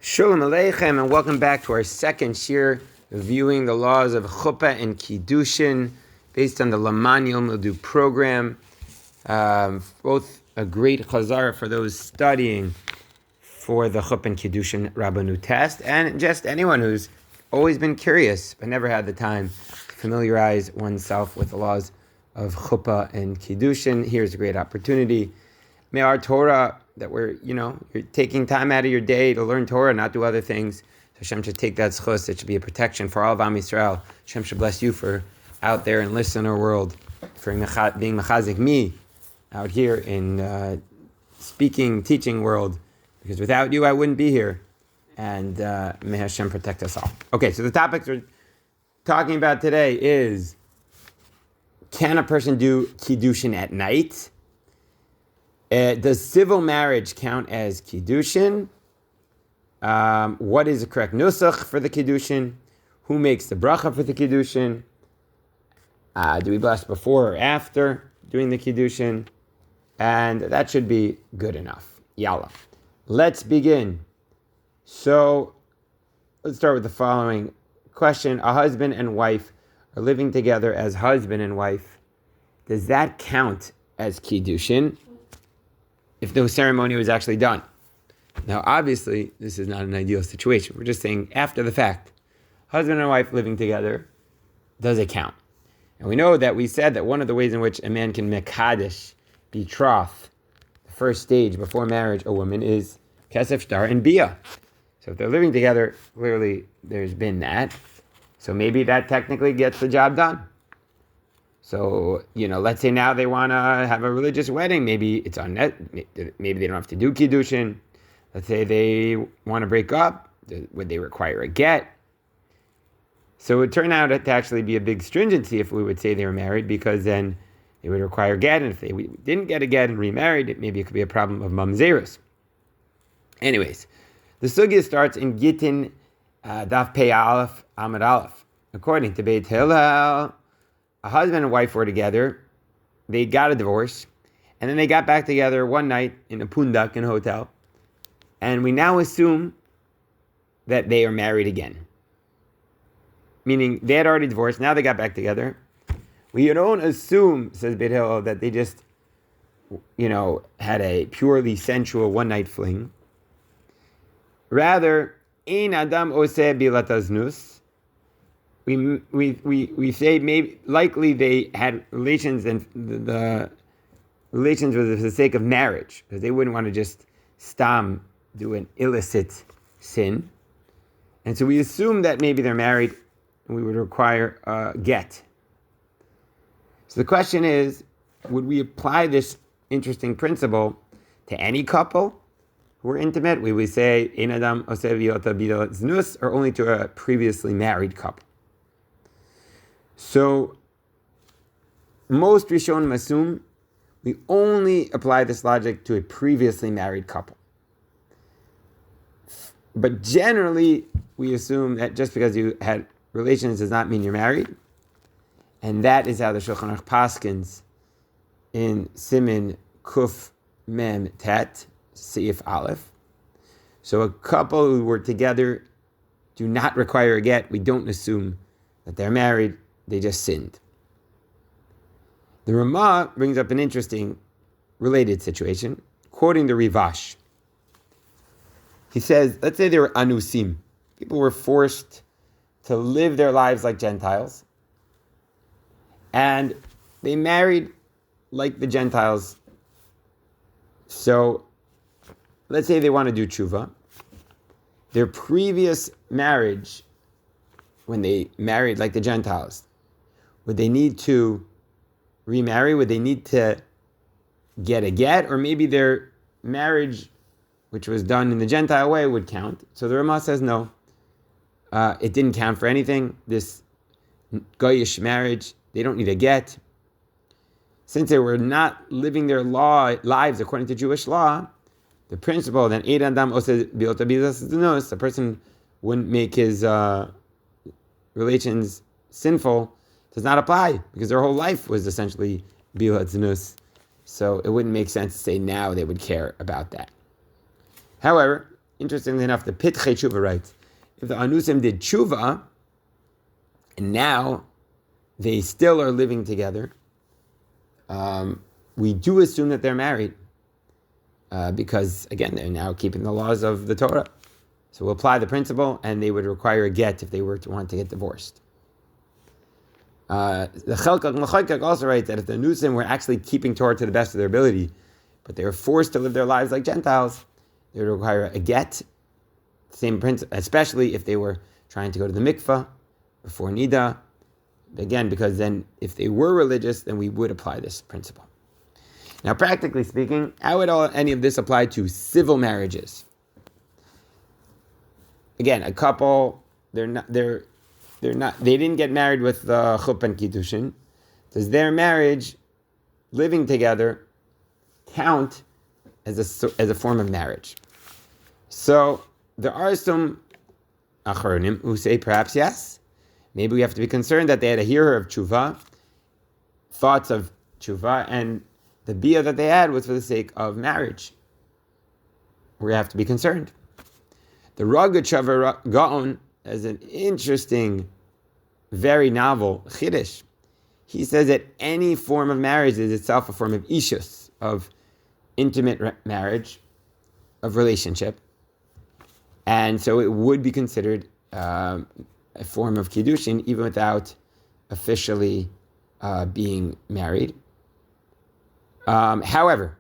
Shalom Aleichem, and welcome back to our second shir reviewing the laws of Chuppah and Kiddushin based on the Lmaan Yilmidu program. Both a great chazara for those studying for the Chuppah and Kiddushin Rabbanu test, and just anyone who's always been curious but never had the time to familiarize oneself with the laws of Chuppah and Kiddushin. Here's a great opportunity. May our Torah that you're taking time out of your day to learn Torah, not do other things. So Hashem should take that schus. It should be a protection for all of Am Yisrael. Hashem should bless you for out there in listener world, for being mechazik me out here in speaking, teaching world. Because without you, I wouldn't be here. And may Hashem protect us all. Okay, so the topics we're talking about today is, can a person do Kiddushin at night? Does civil marriage count as Kiddushin? What is the correct nusach for the Kiddushin? Who makes the bracha for the Kiddushin? Do we bless before or after doing the Kiddushin? And that should be good enough. Yalla. Let's begin. So, let's start with the following question. A husband and wife are living together as husband and wife. Does that count as Kiddushin if the ceremony was actually done? Now, obviously, this is not an ideal situation. We're just saying after the fact. Husband and wife living together, does it count? And we know that we said that one of the ways in which a man can mekadesh, betroth, the first stage before marriage, a woman, is kesef shtar and bia. So if they're living together, clearly there's been that. So maybe that technically gets the job done. So, let's say now they want to have a religious wedding. Maybe it's on net. Maybe they don't have to do Kiddushin. Let's say they want to break up. Would they require a get? So it would turn out to actually be a big stringency if we would say they were married, because then they would require a get. And if they didn't get a get and remarried, maybe it could be a problem of mamzerus. Anyways, the sugya starts in Gittin Daf Pei Aleph Amud Aleph. According to Beit Hillel, a husband and wife were together, they got a divorce, and then they got back together one night in a pundak in a hotel, and we now assume that they are married again. Meaning, they had already divorced, now they got back together. We don't assume, says Beit Hillel, that they just, had a purely sensual one-night fling. Rather, ein adam oseh bilataznus. We say maybe likely they had relations, and the relations were for the sake of marriage, because they wouldn't want to just do an illicit sin. And so we assume that maybe they're married and we would require a get. So the question is, would we apply this interesting principle to any couple who are intimate? We would say ein adam oseh v'yota bidal znus, or only to a previously married couple. So, most Rishonim assume we only apply this logic to a previously married couple. But generally, we assume that just because you had relations does not mean you're married. And that is how the Shulchan paskins in Siman Kuf Mem Tet Seif Aleph. So a couple who were together do not require a get. We don't assume that they're married. They just sinned. The Ramah brings up an interesting related situation, quoting the Rivash. He says, let's say they were anusim. People were forced to live their lives like Gentiles, and they married like the Gentiles. So, let's say they want to do tshuva. Their previous marriage, when they married like the Gentiles, would they need to remarry? Would they need to get a get? Or maybe their marriage, which was done in the Gentile way, would count. So the Ramah says no. It didn't count for anything. This goyish marriage, they don't need a get. Since they were not living their lives according to Jewish law, the principle that ein adam oseh v'yota bidal znus, a person wouldn't make his relations sinful, does not apply, because their whole life was essentially bilat znus. So it wouldn't make sense to say now they would care about that. However, interestingly enough, the Pitchei Tshuva writes, if the Anusim did Tshuva, and now they still are living together, we do assume that they're married, because, again, they're now keeping the laws of the Torah. So we'll apply the principle, and they would require a get if they were to want to get divorced. The Chelkak also writes that if the Anusim were actually keeping Torah to the best of their ability, but they were forced to live their lives like Gentiles, they would require a get. Same principle, especially if they were trying to go to the mikvah before nida. Again, because then if they were religious, then we would apply this principle. Now, practically speaking, how would any of this apply to civil marriages? Again, a couple, they didn't get married with the Chuppah and Kiddushin. Does their marriage, living together, count as a form of marriage? So there are some achronim who say perhaps yes. Maybe we have to be concerned that they had a hearer of tshuva, thoughts of tshuva, and the bia that they had was for the sake of marriage. We have to be concerned. The Ragachav Gaon has an interesting, very novel chiddush. He says that any form of marriage is itself a form of ishus, of intimate marriage, of relationship. And so it would be considered a form of Kiddushin even without officially being married. However,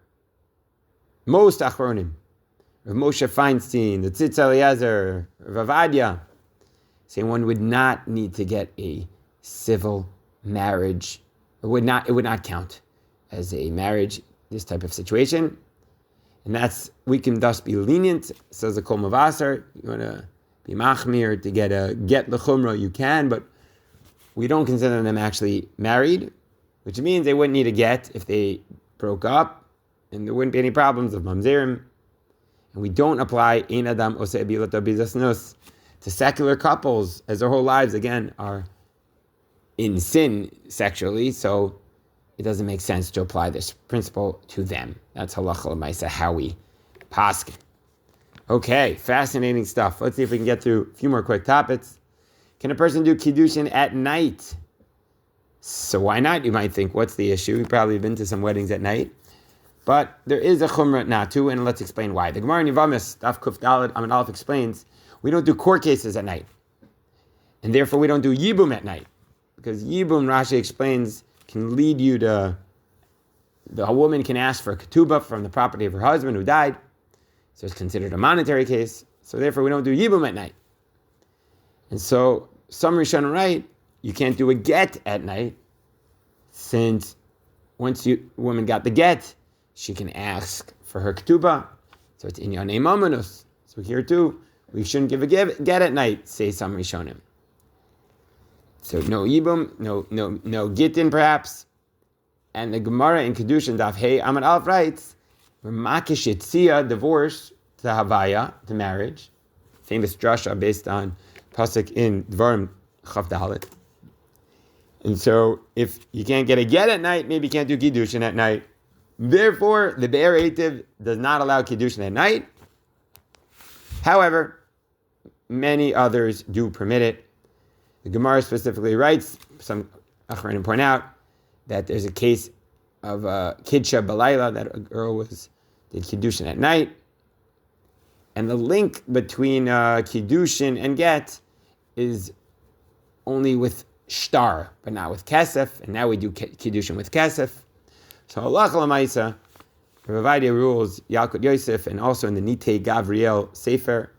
most Achronim, Moshe Feinstein, the Tzitz Eliezer, Vavadia, say one would not need to get a civil marriage. It would not count as a marriage, this type of situation. And we can thus be lenient, says the Kol Mavasar. You want to be machmir to get l'chumra, you can, but we don't consider them actually married, which means they wouldn't need a get if they broke up, and there wouldn't be any problems of mamzerim. And we don't apply ein adam oseh bilato bizasnus to secular couples, as their whole lives, again, are in sin sexually, so it doesn't make sense to apply this principle to them. That's halacha l'maisa, how we paskin. Okay, fascinating stuff. Let's see if we can get through a few more quick topics. Can a person do Kiddushin at night? So why not, you might think? What's the issue? You've probably been to some weddings at night. But there is a chumrah not to, and let's explain why. The Gemara in Yevamos, Daf Kuf Daled Amud Aleph explains, we don't do court cases at night. And therefore we don't do Yibum at night. Because Yibum, Rashi explains, can lead you to, a woman can ask for a ketubah from the property of her husband who died. So it's considered a monetary case. So therefore we don't do Yibum at night. And so some Rishonim write, you can't do a get at night, since once woman got the get, she can ask for her ketubah. So it's inyanei mamonus. So here too, we shouldn't give a get at night, say some Rishonim. So no Yibum, no Gittin perhaps. And the Gemara in Kiddushin Daf Hey Amud Aleph writes, Makish Yitzia, divorce to Havaya, to marriage. Famous drasha based on pasuk in Dvarim Chav Dalet. And so if you can't get a get at night, maybe you can't do Kiddushin at night. Therefore, the Be'er Eitiv does not allow Kiddushin at night. However, many others do permit it. The Gemara specifically writes, some Achronim point out, that there's a case of Kidsha Balayla, that a girl did Kiddushin at night. And the link between Kiddushin and get is only with shtar, but not with kesef. And now we do Kiddushin with kesef. So halacha l'maisa, Rav Avadia rules Yalkut Yosef, and also in the Nitei Gavriel Sefer,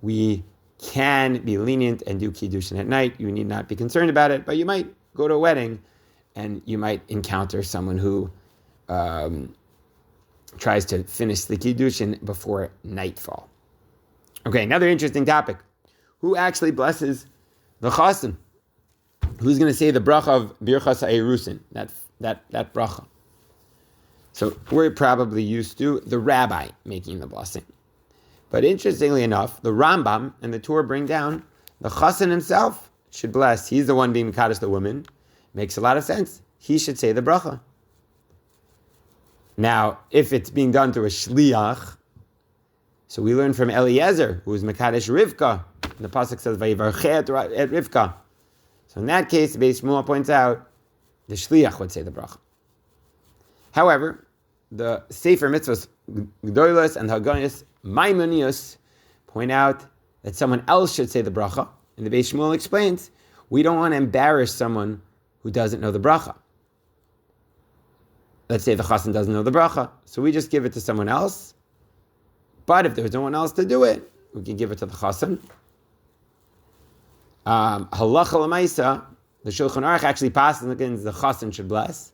we can be lenient and do Kiddushin at night. You need not be concerned about it, but you might go to a wedding and you might encounter someone who tries to finish the Kiddushin before nightfall. Okay, another interesting topic. Who actually blesses the Chasen? Who's going to say the bracha of Birchas HaErusin, that bracha? So we're probably used to the rabbi making the blessing. But interestingly enough, the Rambam and the Torah bring down the Chasen himself should bless. He's the one being Kaddish the woman. Makes a lot of sense. He should say the bracha. Now, if it's being done through a shliach, So we learn from Eliezer, who is Mekadesh Rivka. And the pasuk says, "Vayivarchet et Rivka." So in that case, the Beis Shmuel points out the shliach would say the bracha. However, the Sefer Mitzvos Gdolos and Hagonis Maimonius point out that someone else should say the bracha, and the Beis Shmuel explains we don't want to embarrass someone who doesn't know the bracha. Let's say the chassan doesn't know the bracha, so we just give it to someone else. But if there's no one else to do it, we can give it to the chassan. Halacha l'maisa, the Shulchan Aruch actually passes against the chassan should bless,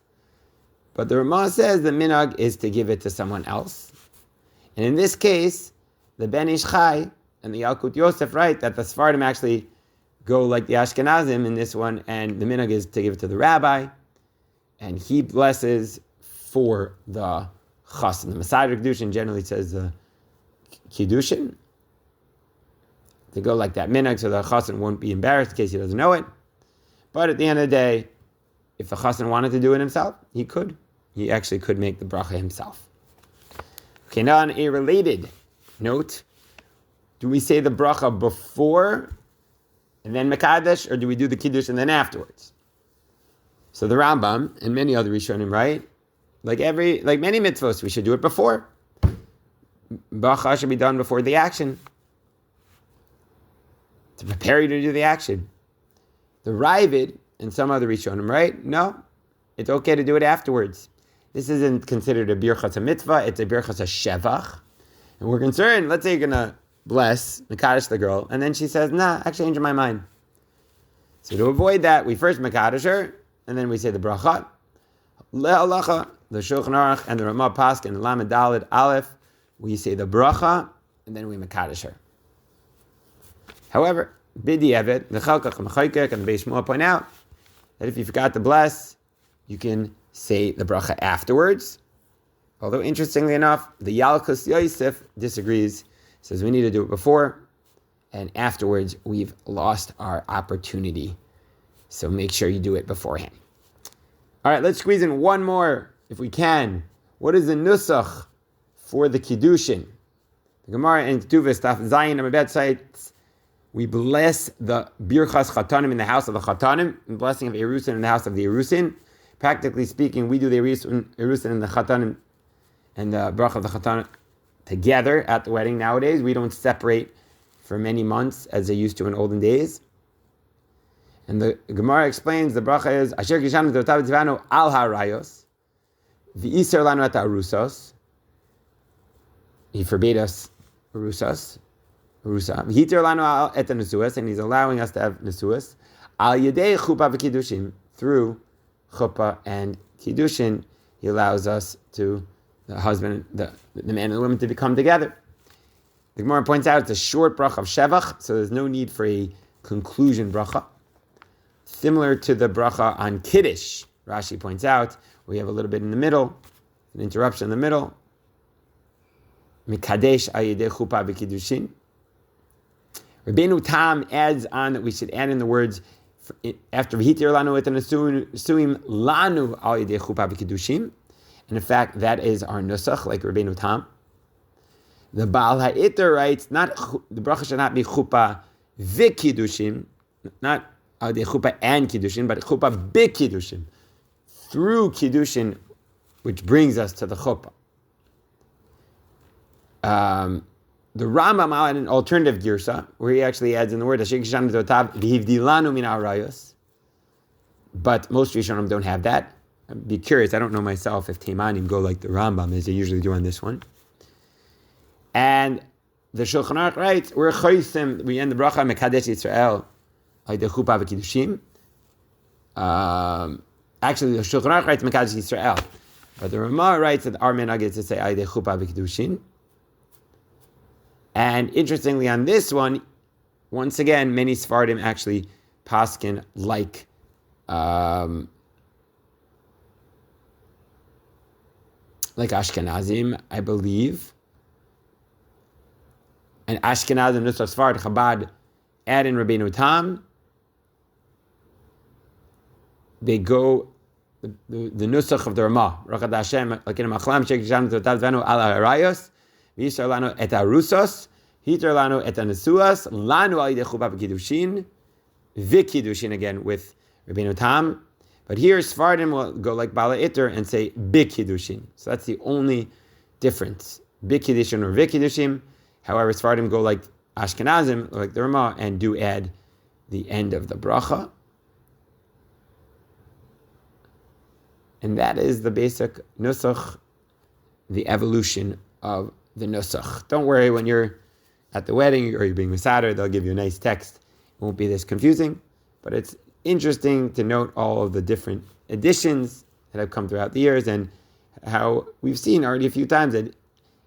but the Ramah says the minhag is to give it to someone else. And in this case, the Ben Ish Chai and the Yalkut Yosef write that the Sfardim actually go like the Ashkenazim in this one, and the minhag is to give it to the rabbi, and he blesses for the chassan. The Masad Kiddushin generally says the Kiddushin. They go like that minhag, so the chassan won't be embarrassed in case he doesn't know it. But at the end of the day, if the chassan wanted to do it himself, he could. He actually could make the bracha himself. Okay, now on a related note, do we say the bracha before and then Mekadesh, or do we do the Kiddush and then afterwards? So the Rambam and many other Rishonim, right? Like many mitzvos, we should do it before. Bracha should be done before the action, to prepare you to do the action. The Ravid and some other Rishonim, right? No, it's okay to do it afterwards. This isn't considered a birchas mitzvah, it's a birchas shevach. And we're concerned, let's say you're going to bless Mekadesh the girl, and then she says, nah, I changed my mind. So to avoid that, we first Mekadesh her, and then we say the bracha. Le'alacha, the Shulchan Aruch and the Ramah Pask and the Lamed Daled Aleph, we say the bracha, and then we Mekadesh her. However, Bidi Evet, the Chalkach and the Chaykek and the Beis Shmuel point out that if you forgot to bless, you can say the bracha afterwards. Although, interestingly enough, the Yalkut Yosef disagrees, says we need to do it before, and afterwards we've lost our opportunity. So make sure you do it beforehand. All right, let's squeeze in one more, if we can. What is the nusach for the Kiddushin? The Gemara in Ketuvah, Daf Zayin, on my bedside, we bless the Birchas Chatanim in the house of the Chatanim, and blessing of Erusin in the house of the Erusin. Practically speaking, we do the Erusin and the Chatanim and the Bracha of the Chatanim together at the wedding nowadays. We don't separate for many months as they used to in olden days. And the Gemara explains the bracha is Asher Kishanu Dotav Tzivanu Al HaRayos V'Iser Lanu Et HaRusos. He forbade us Rusa. V'Hiter Lanu Et HaNesuas, and he's allowing us to have Nesuas. Al Yedei Chuppah V'Kiddushin, through Chuppah and Kiddushin, he allows us to, the husband, the man and the woman, to become together. The Gemara points out it's a short bracha of Shevach, so there's no need for a conclusion bracha. Similar to the bracha on Kiddush, Rashi points out, we have a little bit in the middle, an interruption in the middle. Mikadesh ayidei chuppah v'kiddushin. Rabbeinu Tam adds on that we should add in the words after v'hitir lanu et nesuim lanu ayidei chuppah v'kiddushin. And in fact, that is our nusach, like Rabbeinu Tam. The Baal HaIter writes, not the bracha should not be chuppah v'kiddushin, not the chuppah and kiddushin, but chuppah b'kiddushin, through kiddushin, which brings us to the chuppah. The Rambam had an alternative girsa, where he actually adds in the word Asher Kishanu Dotav V'Hivdilanu Min HaRayos, but most Rishonim don't have that. I'd be curious, I don't know myself if Teimanim go like the Rambam, as they usually do on this one. And the Shulchan Aruch writes, we're choisim, we end the bracha Mekadesh Yisrael Ayidei chuppah v'kiddushim. Actually, the Shulchan Aruch writes Mekadesh Yisrael, but the Ramah writes that our minhag is to say Ayidei chuppah v'kiddushin. And interestingly, on this one, once again, many Sephardim actually paskin like Ashkenazim, I believe. And Ashkenazim, Nusach Sfard, Chabad, add in Rabbeinu Tam. They go the nusach of the Ramah, Rachad Hashem, like in Machlam, Sheikh Jam Totav Zvenu Al HaRayos, V'yishar lanu et arusos, hitar lanu et anesuas, lanu al yidei chuppah v'kiddushin, v'kiddushin again with Rabbeinu Tam. But here Sfardim will go like Bala Iter and say b'kiddushin. So that's the only difference. B'kiddushin or v'kiddushin. However, Sfardim go like Ashkenazim, like the Ramah, and do add the end of the bracha. And that is the basic nusach, the evolution of the nusach. Don't worry, when you're at the wedding or you're being masader, they'll give you a nice text. It won't be this confusing, but it's interesting to note all of the different additions that have come throughout the years and how we've seen already a few times that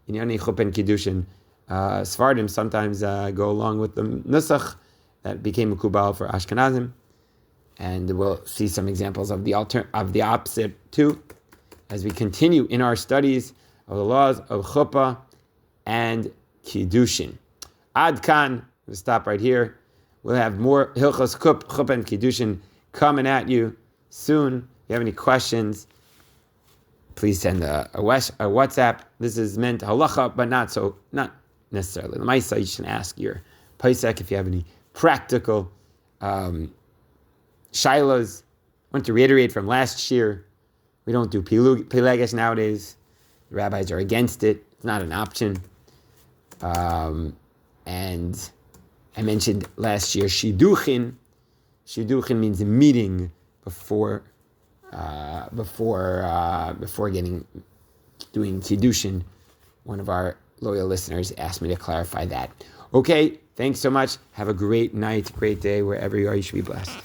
in Yoni Chuppah and Kiddushin, Sfardim sometimes go along with the nusach that became Mekubal for Ashkenazim. And we'll see some examples of the opposite too, as we continue in our studies of the laws of Chuppah and Kiddushin. Ad Kan, we'll stop right here. We'll have more Hilchos Chuppah and Kiddushin coming at you soon. If you have any questions, please send a WhatsApp. This is meant halacha, but not necessarily. The Maisa, you should ask your Paisek if you have any practical shilas. I want to reiterate from last year, we don't do Peleges nowadays. The rabbis are against it. It's not an option. And I mentioned last year Shidduchin. Shidduchin means a meeting before doing Kiddushin. One of our loyal listeners asked me to clarify that. Okay, thanks so much. Have a great night, great day, wherever you are. You should be blessed.